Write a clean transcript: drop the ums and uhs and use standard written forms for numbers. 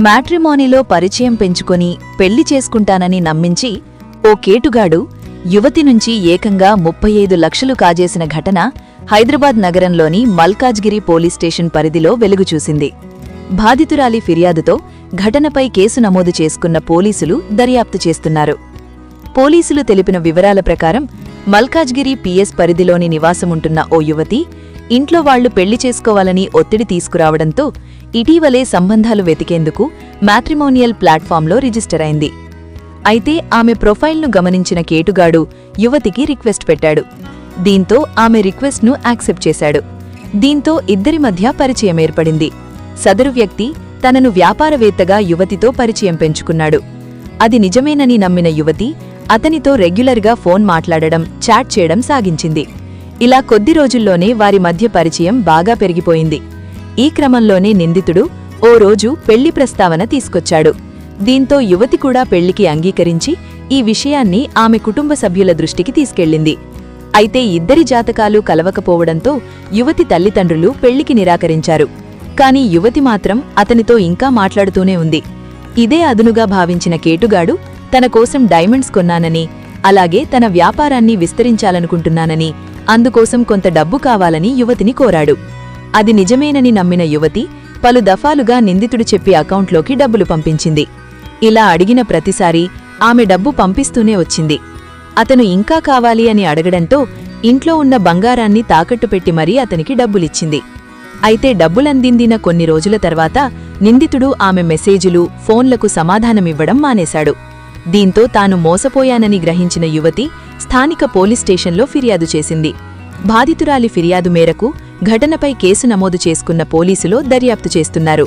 మ్యాట్రిమోనీలో పరిచయం పెంచుకొని పెళ్లి చేసుకుంటానని నమ్మించి ఓ కేటుగాడు యువతి నుంచి ఏకంగా 35 లక్షలు కాజేసిన ఘటన హైదరాబాద్ నగరంలోని మల్కాజ్గిరి పోలీస్ స్టేషన్ పరిధిలో వెలుగుచూసింది. బాధితురాలి ఫిర్యాదుతో ఘటనపై కేసు నమోదు చేసుకున్న పోలీసులు దర్యాప్తు చేస్తున్నారు. పోలీసులు తెలిపిన వివరాల ప్రకారం మల్కాజ్గిరి పిఎస్ పరిధిలోని నివాసముంటున్న ఓ యువతి ఇంట్లో వాళ్లు పెళ్లి చేసుకోవాలని ఒత్తిడి తీసుకురావడంతో ఇటీవలే సంబంధాలు వెతికేందుకు మ్యాట్రిమోనియల్ ప్లాట్ఫామ్లో రిజిస్టర్ అయింది. అయితే ఆమె ప్రొఫైల్ను గమనించిన కేటుగాడు యువతికి రిక్వెస్ట్ పెట్టాడు. దీంతో ఆమె రిక్వెస్ట్ను యాక్సెప్ట్ చేశాడు. దీంతో ఇద్దరి మధ్య పరిచయం ఏర్పడింది. సదరు వ్యక్తి తనను వ్యాపారవేత్తగా యువతితో పరిచయం పెంచుకున్నాడు. అది నిజమేనని నమ్మిన యువతి అతనితో రెగ్యులర్గా ఫోన్ మాట్లాడడం, చాట్ చేయడం సాగించింది. ఇలా కొద్ది రోజుల్లోనే వారి మధ్య పరిచయం బాగా పెరిగిపోయింది. ఈ క్రమంలోనే నిందితుడు ఓ రోజు పెళ్లి ప్రస్తావన తీసుకొచ్చాడు. దీంతో యువతి కూడా పెళ్లికి అంగీకరించి ఈ విషయాన్ని ఆమె కుటుంబ సభ్యుల దృష్టికి తీసుకెళ్లింది. అయితే ఇద్దరి జాతకాలు కలవకపోవడంతో యువతి తల్లిదండ్రులు పెళ్లికి నిరాకరించారు. కాని యువతి మాత్రం అతనితో ఇంకా మాట్లాడుతూనే ఉంది. ఇదే అదునుగా భావించిన కేటుగాడు తన కోసం డైమండ్స్ కొన్నానని, అలాగే తన వ్యాపారాన్ని విస్తరించాలనుకుంటున్నానని, అందుకోసం కొంత డబ్బు కావాలని యువతిని కోరాడు. అది నిజమేనని నమ్మిన యువతి పలు దఫాలుగా నిందితుడు చెప్పి అకౌంట్లోకి డబ్బులు పంపించింది. ఇలా అడిగిన ప్రతిసారీ ఆమె డబ్బు పంపిస్తూనే వచ్చింది. అతను ఇంకా కావాలి అని అడగడంతో ఇంట్లో ఉన్న బంగారాన్ని తాకట్టు పెట్టి మరీ అతనికి డబ్బులిచ్చింది. అయితే డబ్బులందిందిన కొన్ని రోజుల తర్వాత నిందితుడు ఆమె మెసేజులు, ఫోన్లకు సమాధానమివ్వడం మానేశాడు. దీంతో తాను మోసపోయానని గ్రహించిన యువతి స్థానిక పోలీస్ స్టేషన్లో ఫిర్యాదు చేసింది. బాధితురాలి ఫిర్యాదు మేరకు ఘటనపై కేసు నమోదు చేసుకున్న పోలీసులు దర్యాప్తు చేస్తున్నారు.